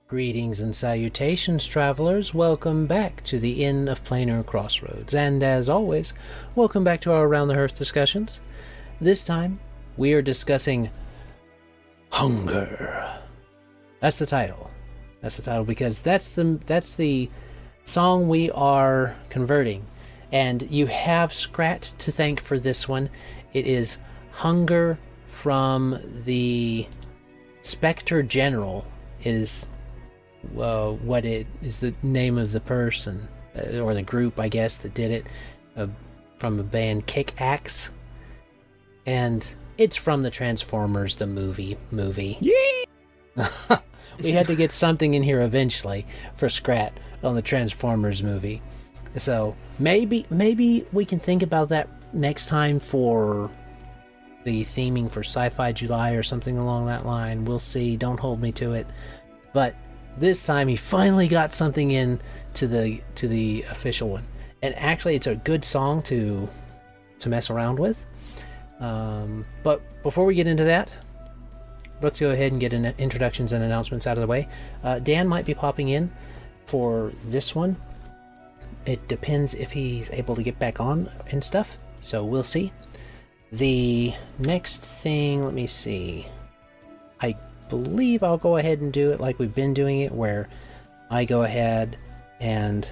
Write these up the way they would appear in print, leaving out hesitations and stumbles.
Greetings and salutations, travelers. Welcome back to the Inn of Planar Crossroads. And as always, welcome back to our Around the Hearth discussions. This time, we are discussing Hunger. That's the title. That's the title because that's the song we are converting. And you have Skrat to thank for this one. It is Hunger from the Spectre General is what it is, the name of the person or the group, I guess, that did it, from the band Kick-Axe, and it's from the Transformers the movie. Yeah. We had to get something in here eventually for Skrat on the Transformers movie, so maybe we can think about that next time for the theming for Sci-Fi July or something along that line. We'll see. Don't hold me to it, but this time he finally got something in to the official one, and actually it's a good song to mess around with. But before we get into that, let's go ahead and get introductions and announcements out of the way. Dan might be popping in for this one. It depends if he's able to get back on and stuff, so we'll see. The next thing, let me see. I believe I'll go ahead and do it like we've been doing it, where I go ahead and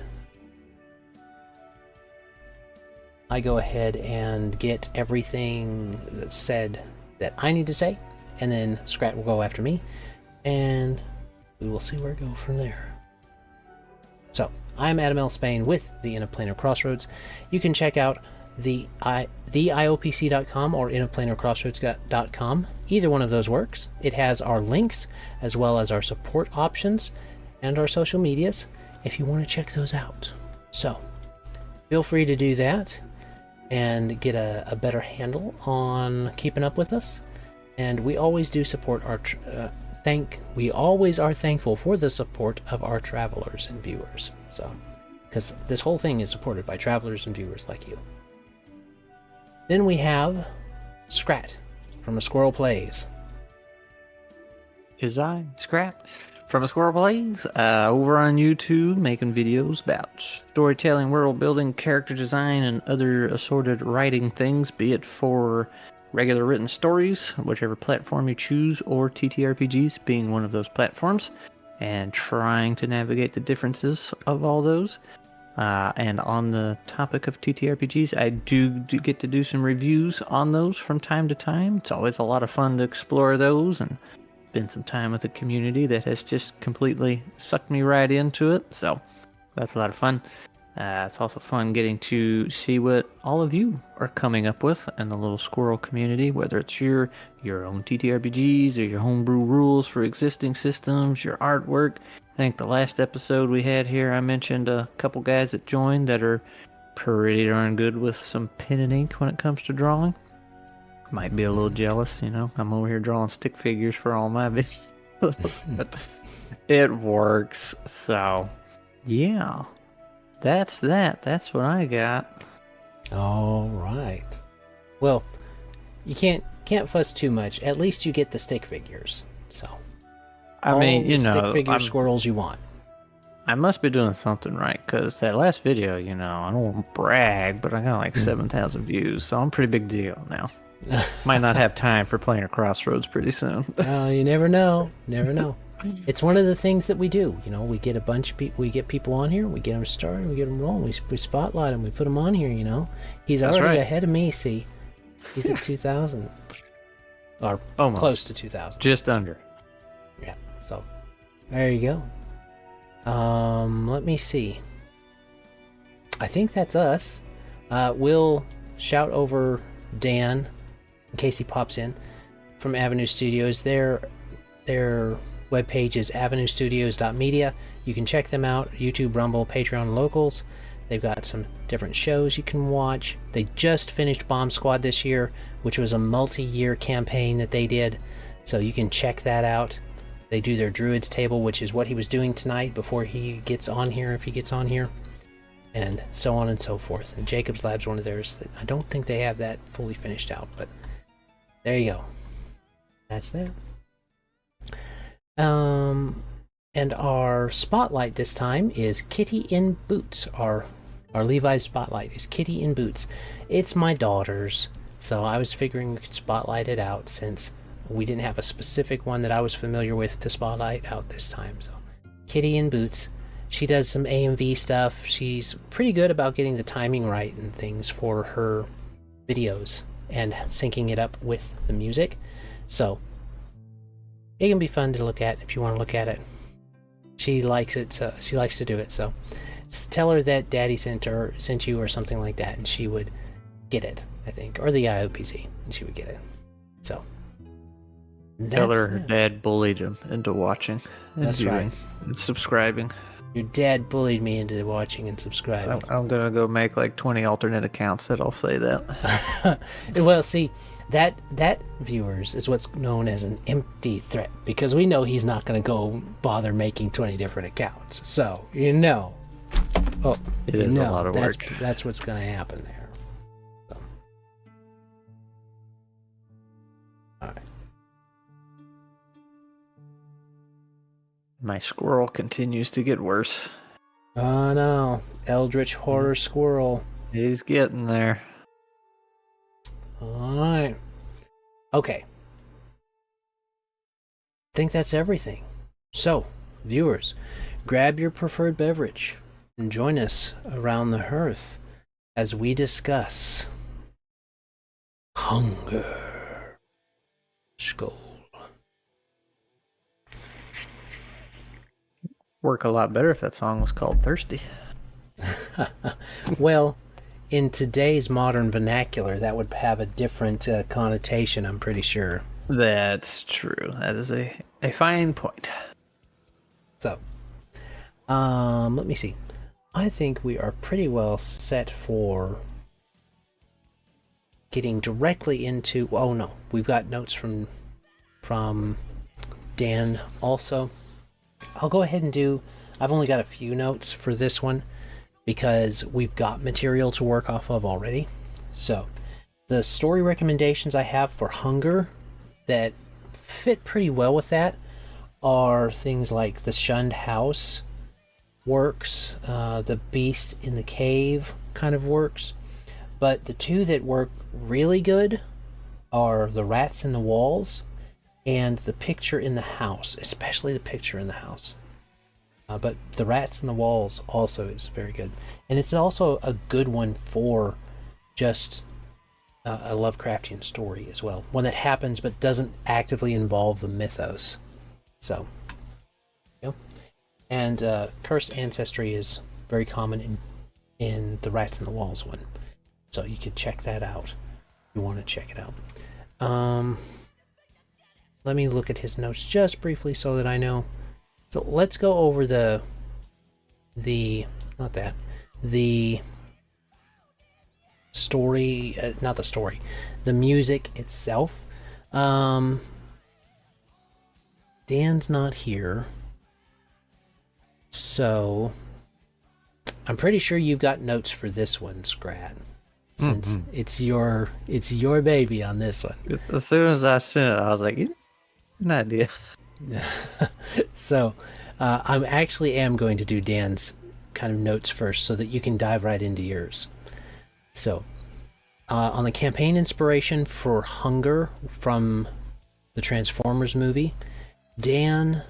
get everything that's said that I need to say, and then Skrat will go after me, and we will see where it goes from there. So, I'm Adam L. Spain with the Inn of Planar Crossroads. You can check out the IOPC.com or innofplanarcrossroads.com. Either one of those works. It has our links as well as our support options and our social medias if you want to check those out. So feel free to do that and get a better handle on keeping up with us. And we always do support our we always are thankful for the support of our travelers and viewers. So, because this whole thing is supported by travelers and viewers like you. Then we have Skrat from A Squirrel Plays. Is I, Skrat, from A Squirrel Plays, over on YouTube, making videos about storytelling, world building, character design, and other assorted writing things, be it for regular written stories, whichever platform you choose, or TTRPGs being one of those platforms, and trying to navigate the differences of all those. And on the topic of TTRPGs, I do get to do some reviews on those from time to time. It's always a lot of fun to explore those and spend some time with a community that has just completely sucked me right into it. So that's a lot of fun. It's also fun getting to see what all of you are coming up with in the little squirrel community, whether it's your own TTRPGs or your homebrew rules for existing systems, your artwork. I think the last episode we had here, I mentioned a couple guys that joined that are pretty darn good with some pen and ink when it comes to drawing. Might be a little jealous, you know. I'm over here drawing stick figures for all my videos. But it works. So, yeah. That's that. That's what I got. All right. Well, you can't fuss too much. At least you get the stick figures. So, I mean, you know, stick figure squirrels you want. I must be doing something right, because that last video, you know, I don't want to brag, but I got like 7,000 views, so I'm a pretty big deal now. Might not have time for Planar Crossroads pretty soon. You never know. Never know. It's one of the things that we do. You know, we get a bunch of we get people on here, we get them started, we get them rolling, we spotlight them, we put them on here. You know, he's already ahead of me. See, he's at 2,000, or almost close to 2,000, just under. Yeah. So there you go. Let me see. I think that's us. We'll shout over Dan in case he pops in from Avenue Studios. Their webpage is avenuestudios.media. You can check them out. YouTube, Rumble, Patreon, Locals. They've got some different shows you can watch. They just finished Bomb Squad this year, which was a multi-year campaign that they did. So you can check that out. They do their Druids table, which is what he was doing tonight before he gets on here, if he gets on here. And so on and so forth. And Jacob's Lab's one of theirs. I don't think they have that fully finished out, but there you go. That's that. And And our spotlight this time is Kitty in Boots. Our Levi's spotlight is Kitty in Boots. It's my daughter's, so I was figuring we could spotlight it out since we didn't have a specific one that I was familiar with to spotlight out this time. So Kitty in Boots. She does some AMV stuff. She's pretty good about getting the timing right and things for her videos and syncing it up with the music. So it can be fun to look at if you want to look at it. She likes it, so she likes to do it. So tell her that Daddy sent you or something like that, and she would get it, I think, or the IOPZ, and she would get it. So tell her Dad bullied him into watching and that's viewing right. and subscribing. Your dad bullied me into watching and subscribing. I'm gonna go make like 20 alternate accounts that'll say that. Well, see, that viewers is what's known as an empty threat, because we know he's not going to go bother making 20 different accounts. So it is a lot of work. That's what's going to happen there. So. All right. My squirrel continues to get worse. Oh no, Eldritch Horror Squirrel. He's getting there. Alright. Okay. Think that's everything. So, viewers, grab your preferred beverage and join us around the hearth as we discuss hunger. Skull. Work a lot better if that song was called Thirsty. Well, in today's modern vernacular, that would have a different connotation, I'm pretty sure. That's true. That is a fine point. So, let me see. I think we are pretty well set for getting directly into... Oh, no. We've got notes from Dan also. I'll go ahead and do... I've only got a few notes for this one because we've got material to work off of already. So, the story recommendations I have for hunger that fit pretty well with that are things like The Shunned House works, The Beast in the Cave kind of works, but the two that work really good are The Rats in the Walls and The Picture in the House, especially The Picture in the House. But The Rats in the Walls also is very good. And it's also a good one for just a Lovecraftian story as well. One that happens but doesn't actively involve the mythos. So, you know. And Cursed Ancestry is very common in the Rats in the Walls one. So you could check that out if you want to check it out. Let me look at his notes just briefly so that I know. So let's go over the story, not the story, the music itself. Dan's not here, so I'm pretty sure you've got notes for this one, Skrat, since it's your baby on this one. As soon as I sent it, I was like, an idea. So I am going to do Dan's kind of notes first so that you can dive right into yours. So on the campaign inspiration for Hunger from the Transformers movie, Dan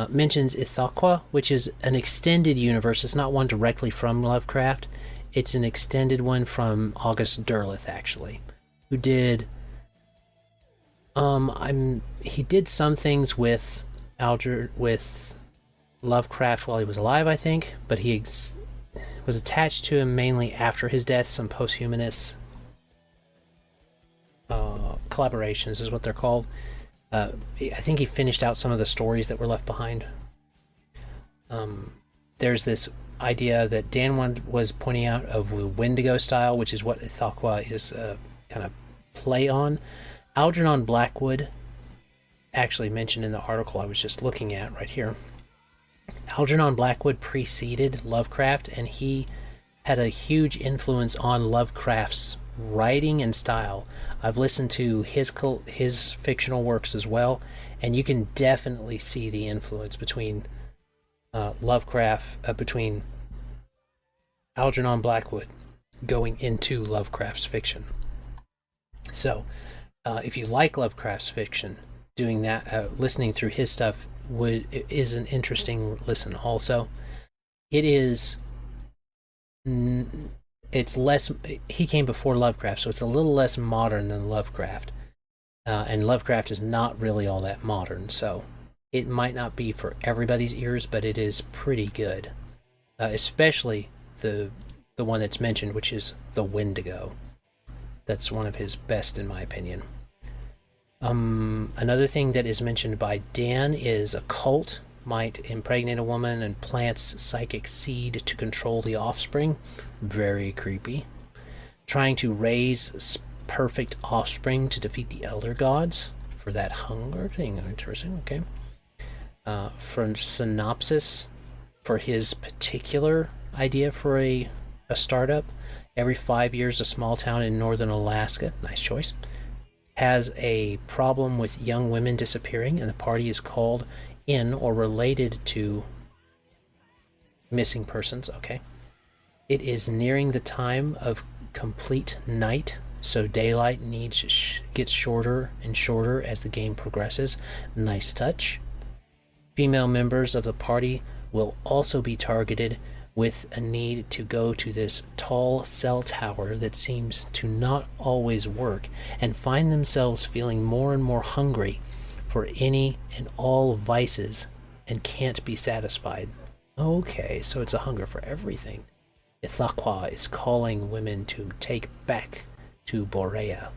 mentions Ithaqua, which is an extended universe. It's not one directly from Lovecraft. It's an extended one from August Derleth, actually, who did he did some things with Lovecraft while he was alive, I think, but he was attached to him mainly after his death. Some posthumous collaborations is what they're called. I think he finished out some of the stories that were left behind. There's this idea that Dan was pointing out of the Wendigo style, which is what Ithaqua is kind of play on. Algernon Blackwood, actually mentioned in the article I was just looking at right here. Algernon Blackwood preceded Lovecraft, and he had a huge influence on Lovecraft's writing and style. I've listened to his fictional works as well, and you can definitely see the influence between between Algernon Blackwood going into Lovecraft's fiction. So, if you like Lovecraft's fiction, doing that, listening through his stuff is an interesting listen. Also, it is. It's less. He came before Lovecraft, so it's a little less modern than Lovecraft, and Lovecraft is not really all that modern. So, it might not be for everybody's ears, but it is pretty good, especially the one that's mentioned, which is the Wendigo. That's one of his best, in my opinion. Another thing that is mentioned by Dan is a cult might impregnate a woman and plants psychic seed to control the offspring. Very creepy. Trying to raise perfect offspring to defeat the elder gods for that hunger thing. Interesting, okay. For synopsis, for his particular idea for a startup, every 5 years a small town in northern Alaska, nice choice, has a problem with young women disappearing, and the party is called in or related to missing persons. Okay. It is nearing the time of complete night, so daylight gets shorter and shorter as the game progresses. Nice touch. Female members of the party will also be targeted with a need to go to this tall cell tower that seems to not always work, and find themselves feeling more and more hungry for any and all vices and can't be satisfied. Okay, so it's a hunger for everything. Ithaqua is calling women to take back to Borea.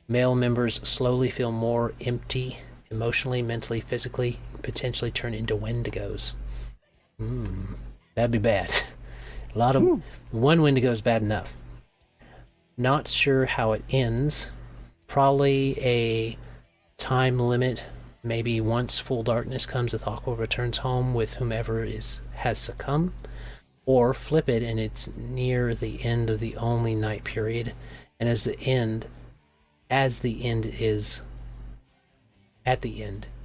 Male members slowly feel more empty, emotionally, mentally, physically, potentially turn into Wendigos. That'd be bad. One Wendigo is bad enough. Not sure how it ends. Probably a time limit. Maybe once full darkness comes, Ithaqua returns home with whomever has succumbed. Or flip it and it's near the end of the only night period. And at the end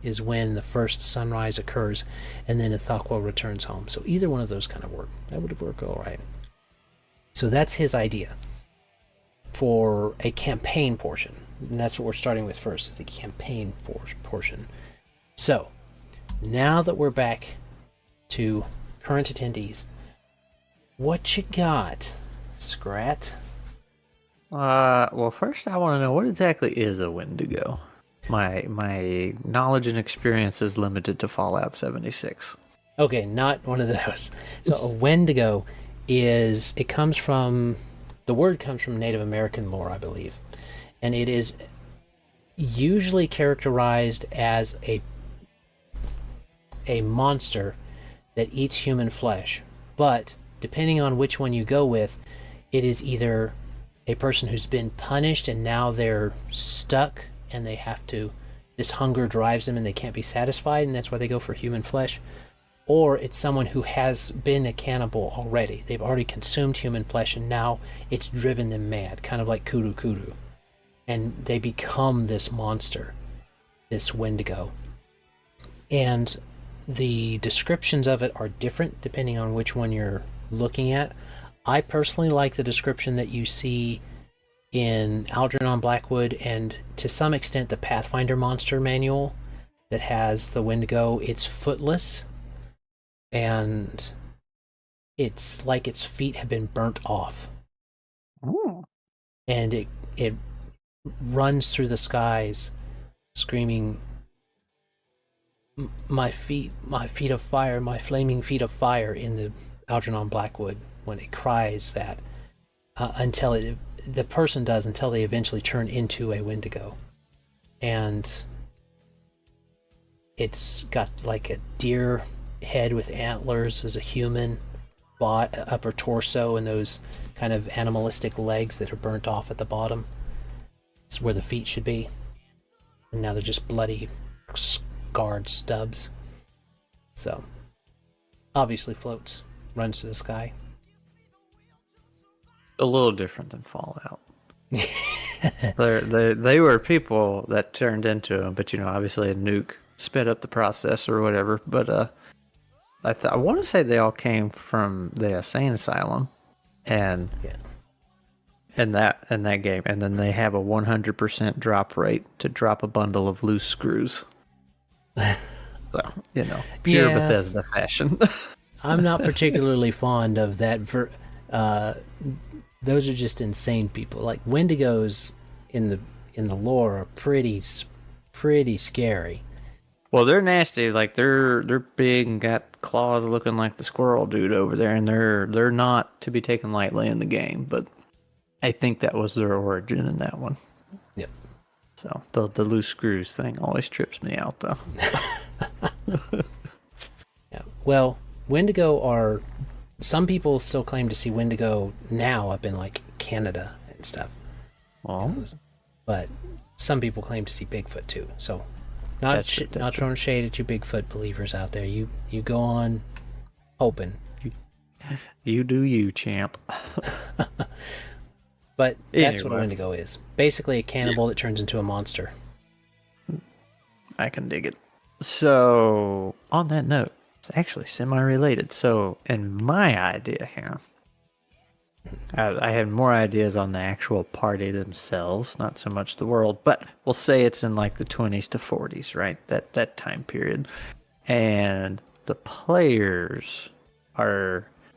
is when the first sunrise occurs, and then Ithaqua returns home. So either one of those kind of work. That would work all right. So that's his idea for a campaign portion. And that's what we're starting with first, is the campaign portion. So now that we're back to current attendees, what you got, Skrat? Well, first I want to know, what exactly is a Wendigo? My knowledge and experience is limited to Fallout 76. Okay, not one of those. So a Wendigo the word comes from Native American lore, I believe. And it is usually characterized as a monster that eats human flesh. But depending on which one you go with, it is either a person who's been punished and now they're stuck and this hunger drives them and they can't be satisfied, and that's why they go for human flesh. Or it's someone who has been a cannibal already. They've already consumed human flesh and now it's driven them mad, kind of like Kudu. And they become this monster, this Wendigo. And the descriptions of it are different depending on which one you're looking at. I personally like the description that you see in Algernon Blackwood, and to some extent the Pathfinder monster manual that has the Wendigo. It's footless, and it's like its feet have been burnt off. Oh. And it runs through the skies screaming, my feet of fire, my flaming feet of fire, in the Algernon Blackwood when it cries that, until the person does, until they eventually turn into a Wendigo. And it's got like a deer head with antlers as a human, upper torso, and those kind of animalistic legs that are burnt off at the bottom. It's where the feet should be. And now they're just bloody, scarred stubs. So, obviously floats, runs to the sky. A little different than Fallout. They were people that turned into them, but obviously a nuke sped up the process or whatever. But I want to say they all came from the insane asylum, and Yeah. in that game, and then they have a 100% drop rate to drop a bundle of loose screws. So pure Bethesda fashion. I'm not particularly fond of that. Those are just insane people. Like Wendigos in the lore are pretty scary. Well, they're nasty. Like they're big and got claws looking like the squirrel dude over there, and they're not to be taken lightly in the game. But I think that was their origin in that one. Yep. So the loose screws thing always trips me out, though. Yeah. Well, Wendigo are. Some people still claim to see Wendigo now up in like Canada and stuff. Well, but some people claim to see Bigfoot too. So, not throwing shade at you Bigfoot believers out there. You go on hoping. You do you, champ. But that's what a Wendigo is. Basically a cannibal that turns into a monster. I can dig it. So, on that note, it's actually semi-related. So, in my idea here, I had more ideas on the actual party themselves, not so much the world, but we'll say it's in like the 20s to 40s, right? That time period. And the players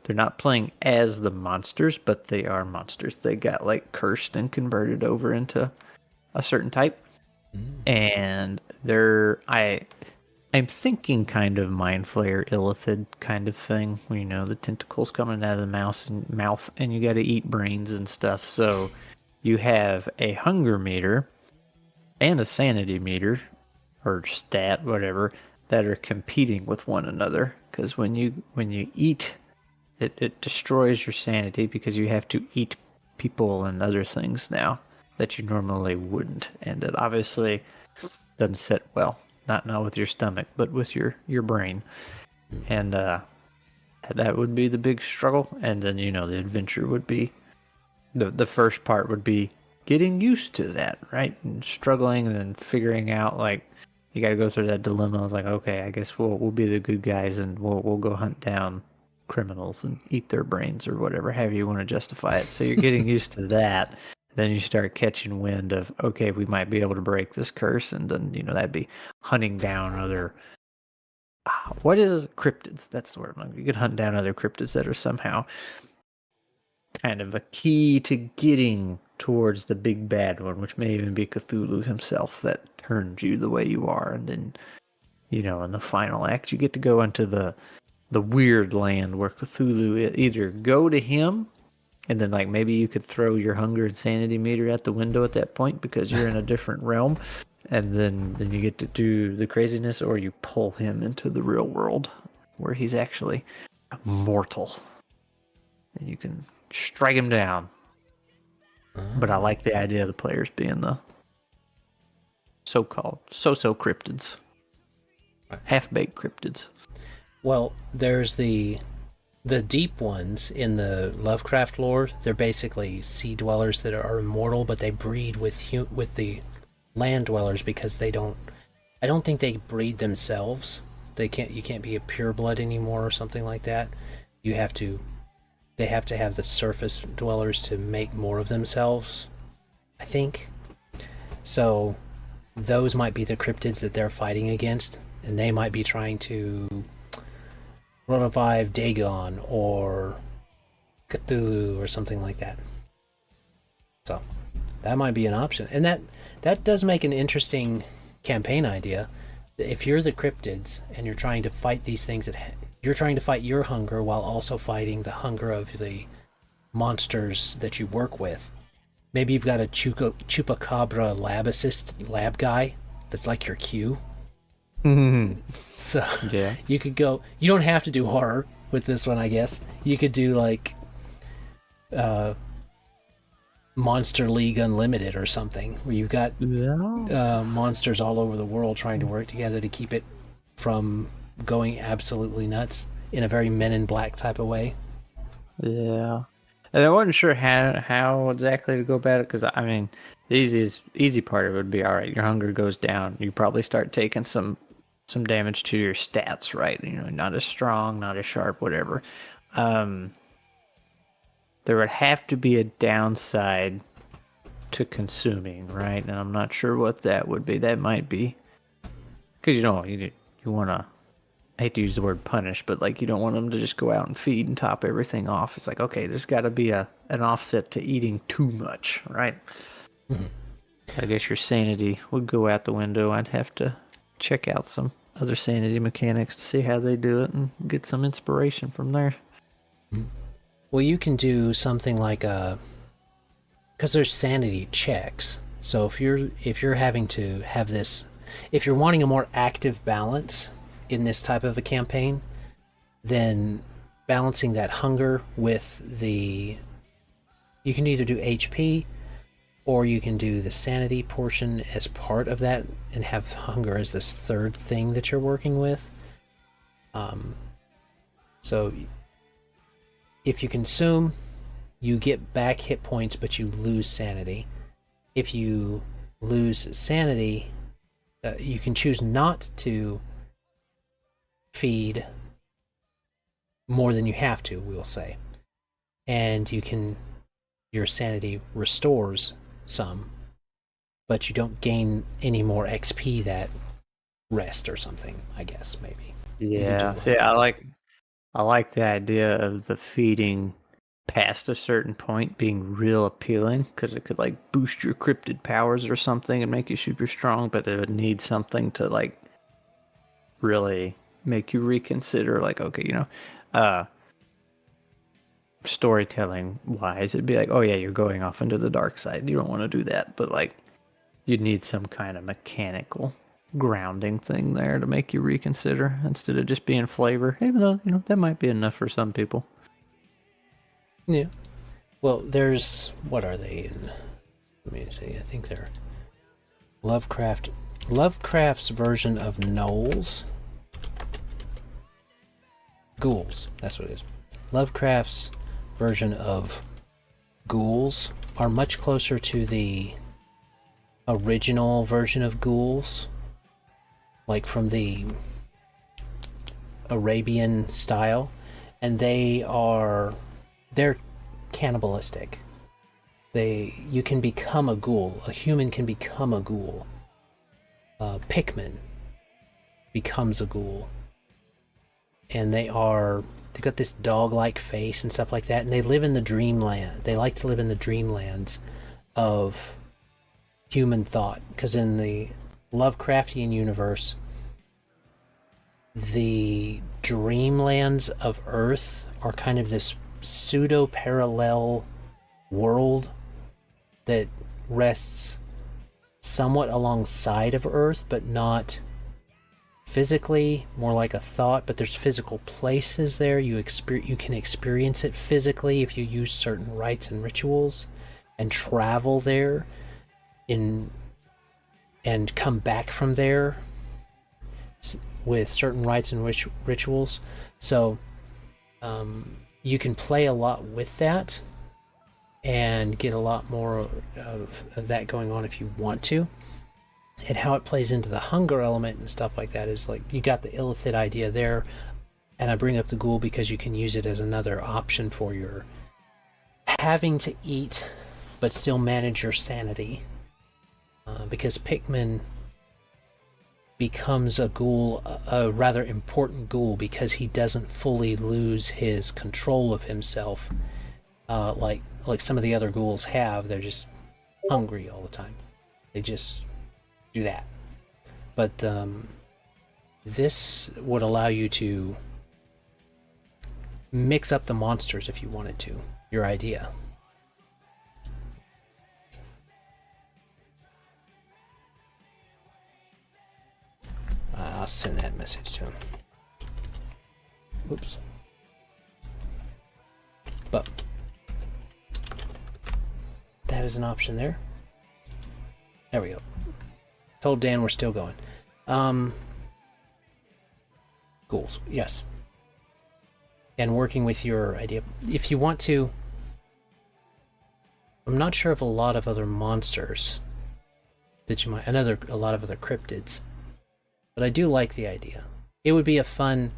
they're not playing as the monsters, but they are monsters. They got like cursed and converted over into a certain type. And I'm thinking kind of Mind Flayer, Illithid kind of thing. The tentacles coming out of the mouth, and you got to eat brains and stuff. So you have a hunger meter and a sanity meter, or stat, whatever, that are competing with one another. Because when you eat, it destroys your sanity because you have to eat people and other things now that you normally wouldn't. And it obviously doesn't sit well. Not with your stomach, but with your brain. And that would be the big struggle. And then, the adventure would be, the first part would be getting used to that, right? And struggling and then figuring out, like, you got to go through that dilemma. It's like, okay, I guess we'll be the good guys and we'll go hunt down criminals and eat their brains or whatever, however you want to justify it. So you're getting used to that. Then you start catching wind of, okay, we might be able to break this curse, and then, that'd be hunting down other, what is cryptids? That's the word. You could hunt down other cryptids that are somehow kind of a key to getting towards the big bad one, which may even be Cthulhu himself that turns you the way you are. And then, in the final act, you get to go into the weird land where Cthulhu either go to him, and then, like, maybe you could throw your hunger and sanity meter at the window at that point because you're in a different realm. And then you get to do the craziness, or you pull him into the real world where he's actually mortal. And you can strike him down. But I like the idea of the players being the so-called so-so cryptids. Half-baked cryptids. Well, there's the deep ones in the Lovecraft lore. They're basically sea dwellers that are immortal, but they breed with the land dwellers because I don't think they breed themselves. You can't be a pureblood anymore or something like that. They have to have the surface dwellers to make more of themselves, I think. So those might be the cryptids that they're fighting against, and they might be trying to revive Dagon or Cthulhu or something like that. So that might be an option. And that does make an interesting campaign idea. If you're the cryptids and you're trying to fight these things, you're trying to fight your hunger while also fighting the hunger of the monsters that you work with. Maybe you've got a Chupacabra lab guy that's like your Q. So yeah, you could go. You don't have to do horror with this one, I guess. You could do like Monster League Unlimited or something, where you've got monsters all over the world trying to work together to keep it from going absolutely nuts in a very Men in Black type of way. Yeah. And I wasn't sure how exactly to go about it, because I mean, the easy part of it would be, all right, your hunger goes down. You probably start taking some damage to your stats, right? You know, not as strong, not as sharp, whatever. There would have to be a downside to consuming, right? And I'm not sure what that would be. That might be because you want to. I hate to use the word punish, but like you don't want them to just go out and feed and top everything off. It's like, okay, there's got to be an offset to eating too much, right? Mm-hmm. I guess your sanity would go out the window. I'd have to check out some other sanity mechanics to see how they do it and get some inspiration from there. Well, you can do something like because there's sanity checks. So if you're having to have this, if you're wanting a more active balance in this type of a campaign, then balancing that hunger with you can either do HP or you can do the sanity portion as part of that and have hunger as this third thing that you're working with. So if you consume, you get back hit points, but you lose sanity. If you lose sanity, you can choose not to feed more than you have to, we will say. And your sanity restores some, but you don't gain any more XP that rest or something, I guess, maybe. Yeah, see, I like the idea of the feeding past a certain point being real appealing, because it could like boost your cryptid powers or something and make you super strong, but it would need something to like really make you reconsider, like, okay, storytelling wise, it'd be like, oh yeah, you're going off into the dark side, you don't want to do that, but like you'd need some kind of mechanical grounding thing there to make you reconsider instead of just being flavor, even though that might be enough for some people. Yeah. Well, there's, what are they in? Let me see. I think they're Lovecraft's version of gnolls. Ghouls. That's what it is. Lovecraft's version of ghouls are much closer to the original version of ghouls, like from the Arabian style, and they're cannibalistic. You can become a ghoul. A human can become a ghoul. Pikmin becomes a ghoul, and they've got this dog-like face and stuff like that, and they live in the dreamland. They like to live in the dreamlands of human thought, because in the Lovecraftian universe, the dreamlands of Earth are kind of this pseudo-parallel world that rests somewhat alongside of Earth, but not physically, more like a thought, but there's physical places there. You can experience it physically if you use certain rites and rituals and travel there and come back from there with certain rites and rituals. So you can play a lot with that and get a lot more of that going on if you want to. And how it plays into the hunger element and stuff like that is like, you got the illithid idea there, and I bring up the ghoul because you can use it as another option for your having to eat but still manage your sanity, because Pikmin becomes a ghoul, a rather important ghoul, because he doesn't fully lose his control of himself like some of the other ghouls have. They're just hungry all the time. They just do that. But this would allow you to mix up the monsters if you wanted to. Your idea. I'll send that message to him. Oops. But that is an option there. There we go. Told Dan we're still going. Ghouls, yes. And working with your idea. If you want to, I'm not sure of a lot of other monsters that you might, a lot of other cryptids, but I do like the idea. It would be a fun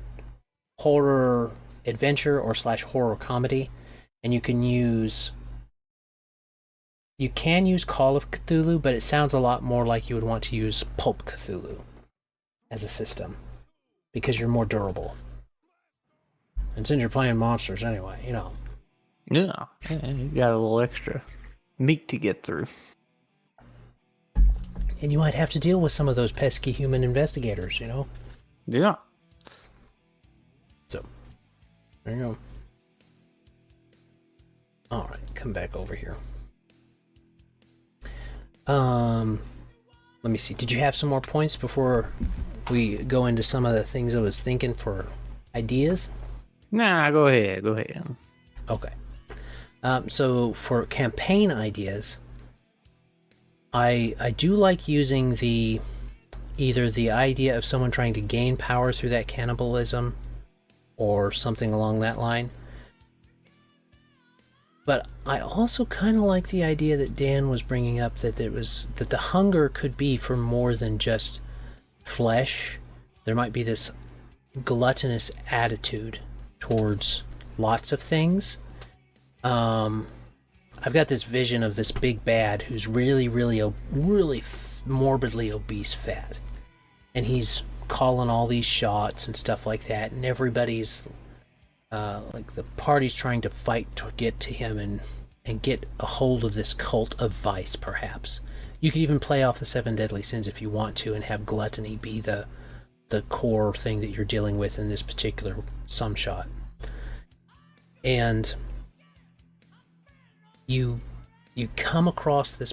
horror adventure or / horror comedy, and you can use Call of Cthulhu, but it sounds a lot more like you would want to use Pulp Cthulhu as a system, because you're more durable. And since you're playing monsters anyway, you know. Yeah, you got a little extra meat to get through. And you might have to deal with some of those pesky human investigators, you know? Yeah. So, there you go. Alright, come back over here. Let me see. Did you have some more points before we go into some of the things I was thinking for ideas? Nah, go ahead. Okay. So for campaign ideas, I do like using either the idea of someone trying to gain power through that cannibalism or something along that line. But I also kind of like the idea that Dan was bringing up, that the hunger could be for more than just flesh. There might be this gluttonous attitude towards lots of things. I've got this vision of this big bad who's really morbidly obese fat, and he's calling all these shots and stuff like that, and everybody's like the party's trying to fight to get to him and get a hold of this cult of vice. Perhaps you could even play off the 7 deadly sins if you want to, and have gluttony be the core thing that you're dealing with in this particular sum shot. And you come across this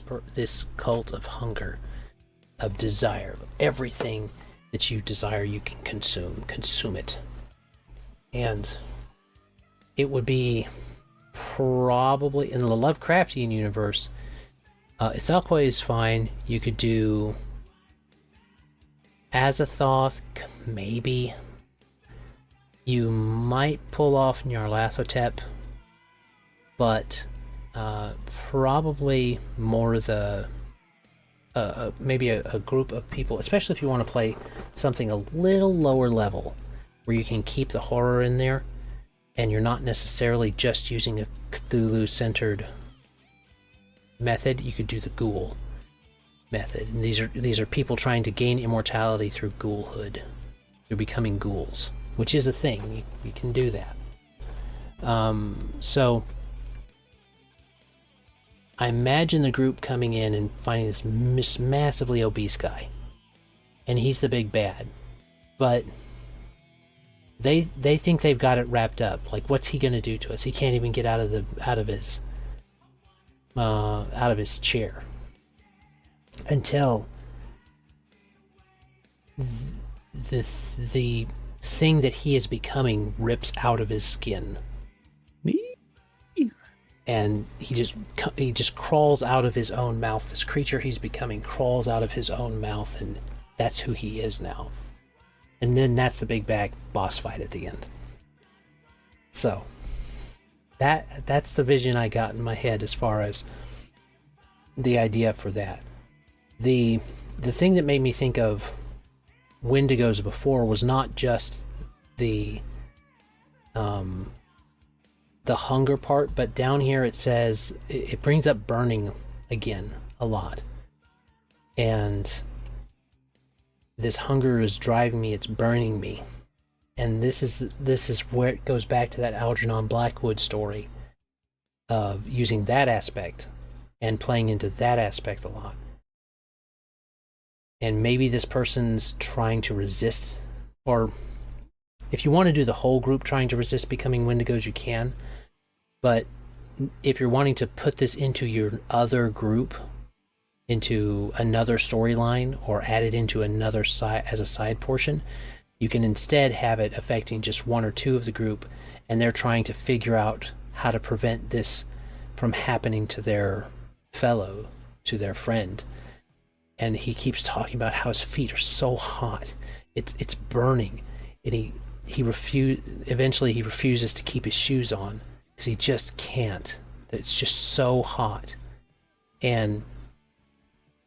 cult of hunger, of desire. Everything that you desire you can consume it. And it would be probably, in the Lovecraftian universe, Ithalqua is fine. You could do Azathoth, maybe. You might pull off Nyarlathotep, but probably more the maybe a group of people, especially if you want to play something a little lower level, where you can keep the horror in there, and you're not necessarily just using a Cthulhu-centered method. You could do the ghoul method, and these are people trying to gain immortality through ghoulhood. They're becoming ghouls, which is a thing. You can do that. So I imagine the group coming in and finding this massively obese guy, and he's the big bad, but they think they've got it wrapped up. Like, what's he gonna do to us? He can't even get out of his chair until the thing that he is becoming rips out of his skin. And he just crawls out of his own mouth. This creature he's becoming crawls out of his own mouth, and that's who he is now. And then that's the big bad boss fight at the end. So that's the vision I got in my head as far as the idea for that. The thing that made me think of Wendigos before was not just the hunger part, but down here it says, it brings up burning again a lot. And this hunger is driving me, it's burning me. And this is where it goes back to that Algernon Blackwood story of using that aspect and playing into that aspect a lot. And maybe this person's trying to resist, or if you want to do the whole group trying to resist becoming Wendigos, you can. But if you're wanting to put this into your other group, into another storyline, or add it into another side as a side portion, you can instead have it affecting just one or two of the group, and they're trying to figure out how to prevent this from happening to their fellow, to their friend. And he keeps talking about how his feet are so hot, it's burning, and eventually he refuses to keep his shoes on because he just can't. It's just so hot. And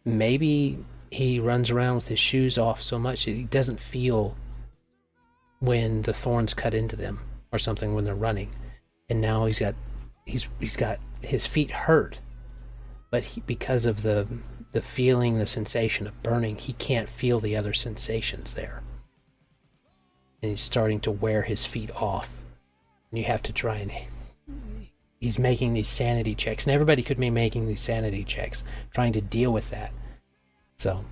maybe he runs around with his shoes off so much that he doesn't feel when the thorns cut into them or something when they're running. And now he's got his feet hurt, but because of the feeling, the sensation of burning, he can't feel the other sensations there. And he's starting to wear his feet off. And you have to try and... He's making these sanity checks, and everybody could be making these sanity checks, trying to deal with that. So,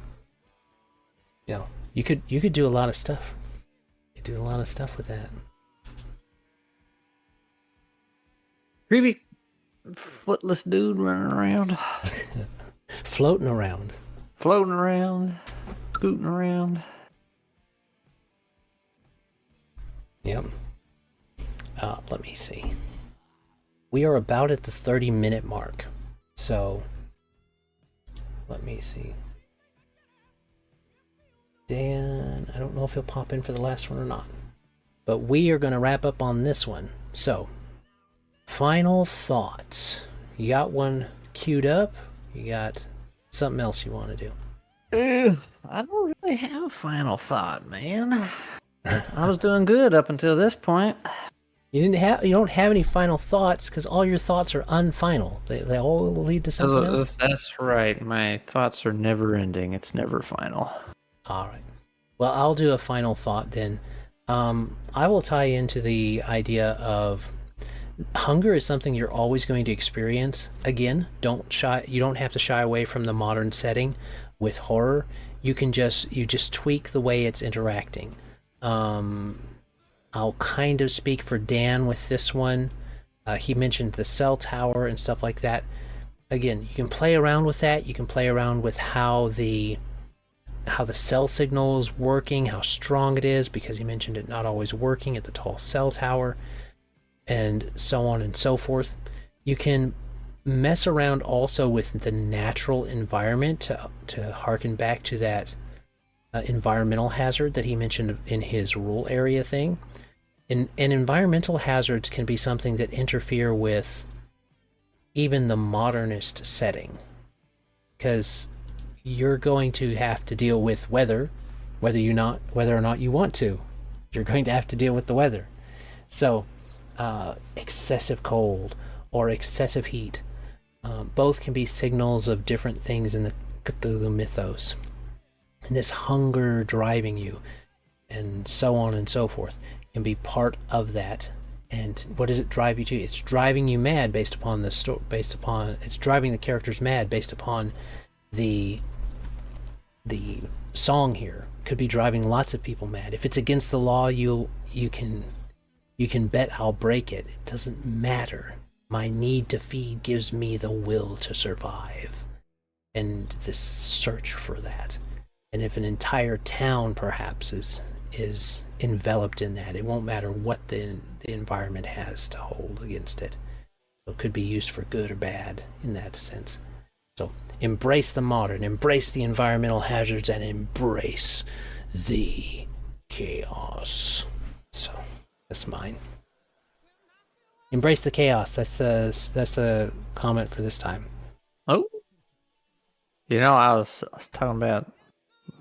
you know, you could do a lot of stuff. You could do a lot of stuff with that. Creepy footless dude running around. Floating around. Floating around. Scooting around. Yep. Let me see. We are about at the 30-minute mark. So, let me see. Dan, I don't know if he'll pop in for the last one or not. But we are going to wrap up on this one. So, final thoughts. You got one queued up? You got something else you want to do? I don't really have a final thought, man. I was doing good up until this point. You don't have any final thoughts because all your thoughts are unfinal. They all lead to something else. That's right. My thoughts are never ending. It's never final. All right. Well, I'll do a final thought then. I will tie into the idea of hunger is something you're always going to experience. Again, you don't have to shy away from the modern setting with horror. You just tweak the way it's interacting. I'll kind of speak for Dan with this one. He mentioned the cell tower and stuff like that. Again, you can play around with that. You can play around with how the cell signal is working, how strong it is, because he mentioned it not always working at the tall cell tower, and so on and so forth. You can mess around also with the natural environment to harken back to that environmental hazard that he mentioned in his rule area thing. And environmental hazards can be something that interfere with even the modernist setting, because you're going to have to deal with weather, whether or not you want to. You're going to have to deal with the weather. So, excessive cold or excessive heat, both can be signals of different things in the Cthulhu mythos. And this hunger driving you, and so on and so forth, can be part of that. And what does it drive you to? It's driving you mad it's driving the characters mad based upon the song here. Could be driving lots of people mad. If it's against the law, you can bet I'll break it. It doesn't matter. My need to feed gives me the will to survive, and this search for that. And if an entire town perhaps is enveloped in that, it won't matter what the environment has to hold against it. So it could be used for good or bad in that sense. So embrace the modern, embrace the environmental hazards, and embrace the chaos. So that's mine. Embrace the chaos. That's the comment for this time. Oh, I was talking about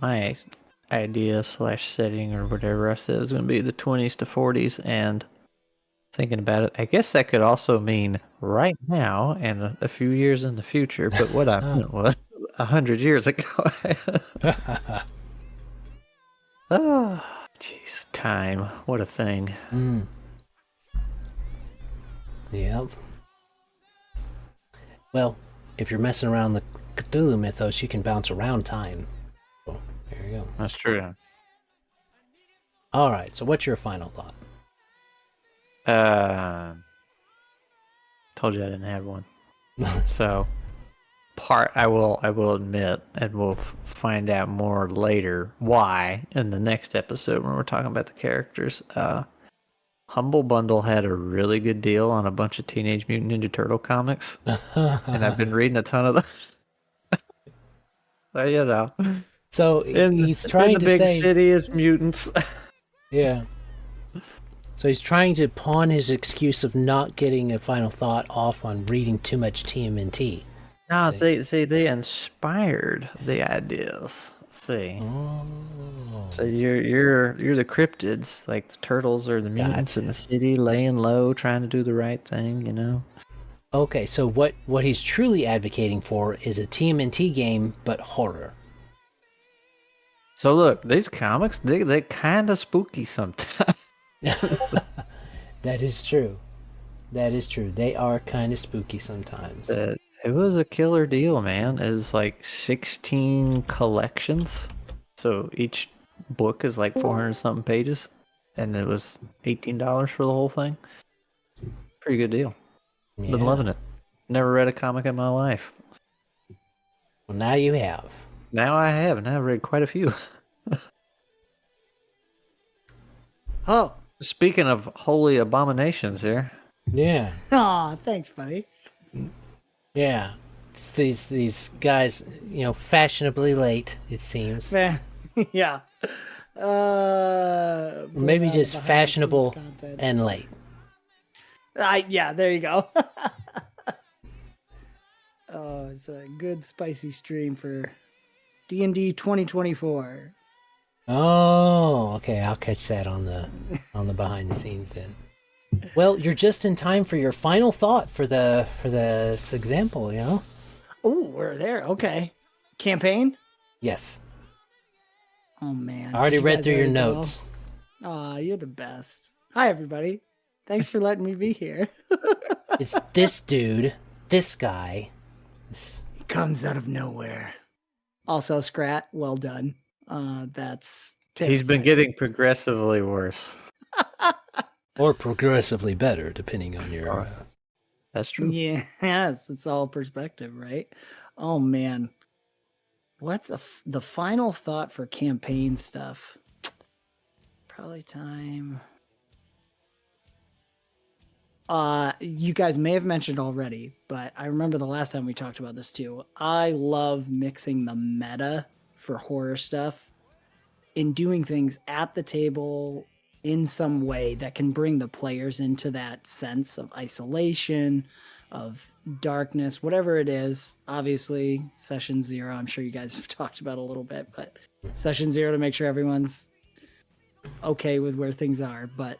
my idea / setting or whatever. I said it was going to be the 20s to 40s, and thinking about it, I guess that could also mean right now and a few years in the future. But what I meant was 100 years ago. Oh, jeez, time! What a thing. Yep. Well, if you're messing around the Cthulhu mythos, you can bounce around time. So there you go. That's true. All right. So, what's your final thought? Told you I didn't have one. So, I will admit, and we'll find out more later why in the next episode when we're talking about the characters. Humble Bundle had a really good deal on a bunch of Teenage Mutant Ninja Turtle comics, and I've been reading a ton of those. So, So he's trying to say the big city is mutants. Yeah. So he's trying to pawn his excuse of not getting a final thought off on reading too much TMNT. No, they inspired the ideas. See, Oh, so you're the cryptids, like the turtles or the mutants in gotcha. the city, laying low, trying to do the right thing. Okay, so what he's truly advocating for is a TMNT game, but horror. So look, these comics they kind of spooky sometimes. That is true. That is true. They are kind of spooky sometimes. It was a killer deal, man. It's like 16 collections. So each book is like 400 something pages. And it was $18 for the whole thing. Pretty good deal. Yeah. Been loving it. Never read a comic in my life. Well, now you have. Now I have, and I've read quite a few. Oh, speaking of holy abominations here. Yeah. Aw, thanks, buddy. Yeah. It's these guys, fashionably late, it seems. Yeah. Or maybe just fashionable and late. Yeah, there you go. Oh, it's a good spicy stream for D&D 2024. Oh, okay. I'll catch that on the behind the scenes then. Well, you're just in time for your final thought for this example, Oh, we're there. Okay. Campaign? Yes. Oh man. I already read through your notes. Aw, you're the best. Hi everybody. Thanks for letting me be here. It's this dude, this guy. He comes out of nowhere. Also, Skrat, well done. That's He's been getting progressively worse. Or progressively better, depending on your... That's true. Yeah, yes, it's all perspective, right? Oh, man. What's the final thought for campaign stuff? Probably time... you guys may have mentioned already, but I remember the last time we talked about this too. I love mixing the meta for horror stuff in doing things at the table in some way that can bring the players into that sense of isolation, of darkness, whatever it is. Obviously, session 0, I'm sure you guys have talked about a little bit, but session 0 to make sure everyone's okay with where things are, but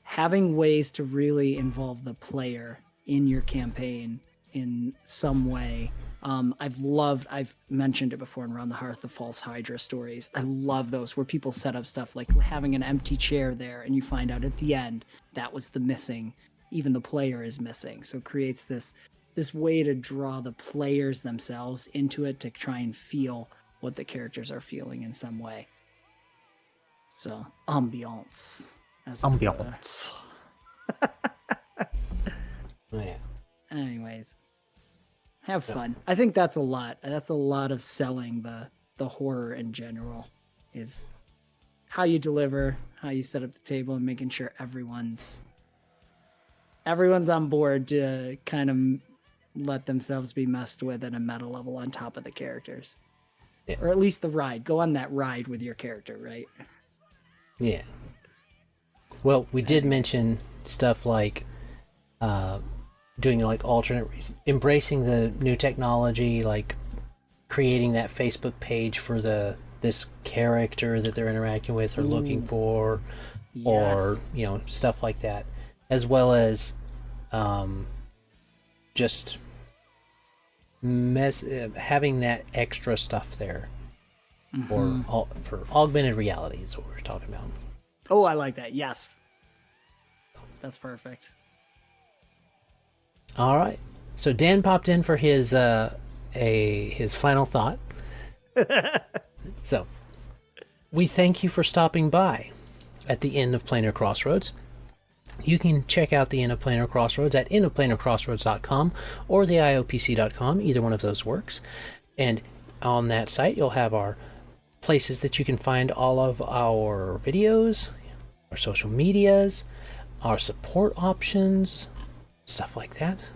having ways to really involve the player in your campaign in some way. I've mentioned it before in Around the Hearth, the False Hydra stories. I love those where people set up stuff like having an empty chair there and you find out at the end that was the missing, even the player is missing. So it creates this way to draw the players themselves into it to try and feel what the characters are feeling in some way. So, ambiance. Ambiance. Yeah. Anyways, have fun. I think that's a lot. That's a lot of selling the horror in general, is how you deliver, how you set up the table, and making sure everyone's on board to kind of let themselves be messed with at a meta level on top of the characters. Yeah. Or at least the ride. Go on that ride with your character, right? Yeah. Well, we did mention stuff like doing like alternate, embracing the new technology, like creating that Facebook page for this character that they're interacting with or looking for, or stuff like that, as well as just having that extra stuff there, for augmented reality is what we're talking about. Oh, I like that. Yes. That's perfect. All right. So Dan popped in for his final thought. So, we thank you for stopping by at the end of Planar Crossroads. You can check out the End of Planar Crossroads at endofplanarcrossroads.com or the iopc.com. Either one of those works. And on that site, you'll have our places that you can find all of our videos, our social medias, our support options, stuff like that.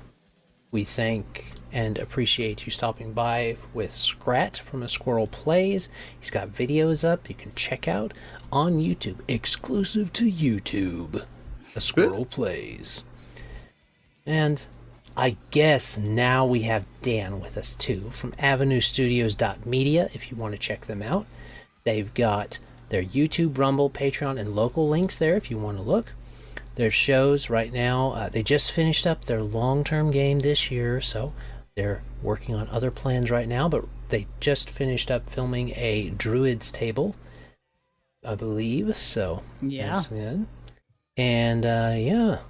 We thank and appreciate you stopping by with Skrat from A Squirrel Plays. He's got videos up you can check out on YouTube, exclusive to YouTube. A Squirrel Plays. And I guess now we have Dan with us too from avenuestudios.media if you want to check them out. They've got their YouTube, Rumble, Patreon, and local links there if you want to look. Their shows right now, they just finished up their long-term game this year, so they're working on other plans right now, but they just finished up filming a Druid's Table, I believe, so that's good. And yeah,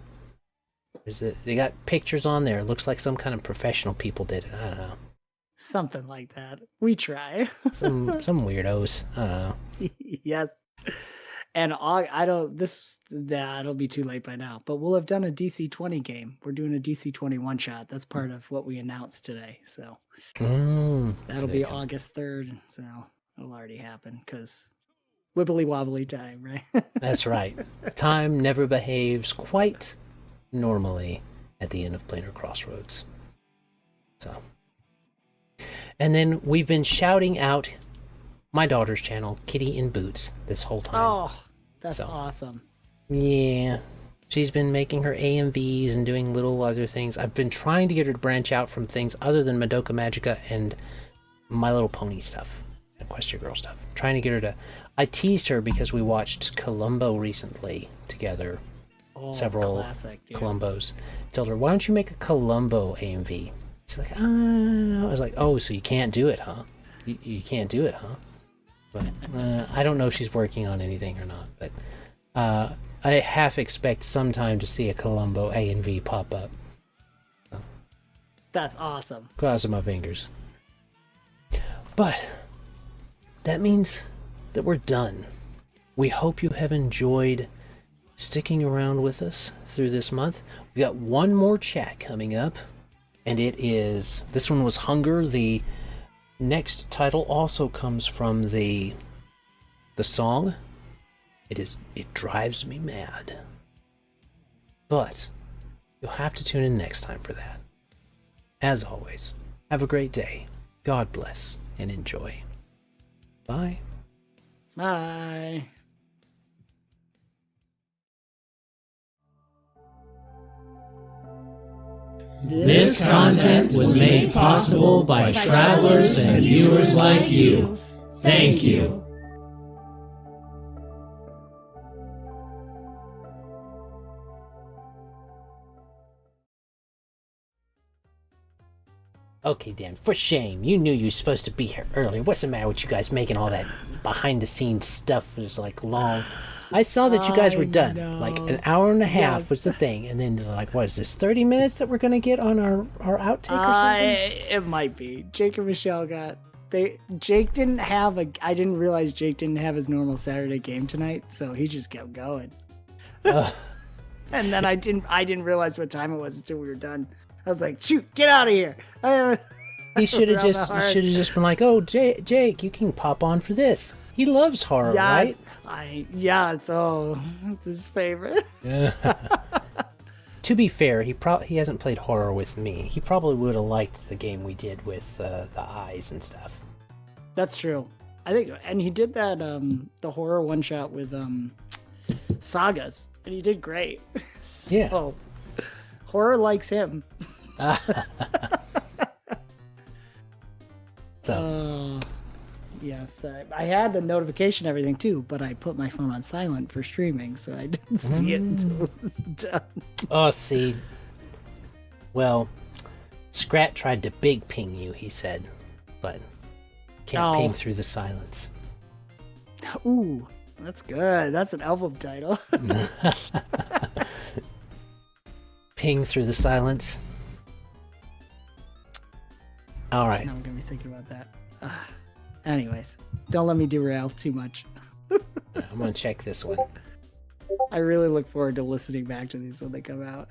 they got pictures on there. It looks like some kind of professional people did it. I don't know. Something like that. We try. some weirdos. I don't know. Yes. And it'll be too late by now, but we'll have done a DC-20 game. We're doing a DC-20 one-shot. That's part of what we announced today. So that'll be August 3rd. So it'll already happen because wibbly wobbly time, right? That's right. Time never behaves quite normally at the end of Planar Crossroads. So, and then we've been shouting out my daughter's channel, Kitty in Boots, this whole time. Oh, that's awesome. Yeah. She's been making her AMVs and doing little other things. I've been trying to get her to branch out from things other than Madoka Magica and My Little Pony stuff. Equestria Girl stuff. Trying to get her to... I teased her because we watched Columbo recently together. Several classic, Columbos. Told her, why don't you make a Columbo AMV? She's like, I was like, oh, so you can't do it, huh? You can't do it, huh? But I don't know if she's working on anything or not, but I half expect sometime to see a Columbo AMV pop up. So, that's awesome. crossing my fingers. But that means that we're done. We hope you have enjoyed sticking around with us through this month. We've got one more chat coming up, and this one was Hunger. The next title also comes from the song. It drives me mad. But you'll have to tune in next time for that. As always, have a great day. God bless and enjoy. Bye. Bye. This content was made possible by travelers and viewers like you. Thank you. Okay, Dan, for shame. You knew you were supposed to be here earlier. What's the matter with you guys making all that behind-the-scenes stuff? It was like long. I saw that you guys were done. Like an hour and a half was the thing. And then like, what is this, 30 minutes that we're going to get on our outtake or something? It might be. Jake and Michelle Jake didn't have I didn't realize Jake didn't have his normal Saturday game tonight, so he just kept going. And then I didn't realize what time it was until we were done. I was like, shoot, get out of here. He should have just been like, oh, Jake, you can pop on for this. He loves horror, right? It's his favorite. To be fair, he hasn't played horror with me. He probably would have liked the game we did with the eyes and stuff. That's true. I think, and he did that the horror one shot with Sagas, and he did great. Yeah. So, horror likes him. Yes, I had the notification and everything too, but I put my phone on silent for streaming, so I didn't see it until it was done. Oh, see. Well, Skrat tried to big ping you, he said, but can't ping through the silence. Ooh, that's good. That's an album title. Ping through the silence. All right. Now I'm going to be thinking about that. Anyways, don't let me derail too much. I'm going to check this one. I really look forward to listening back to these when they come out.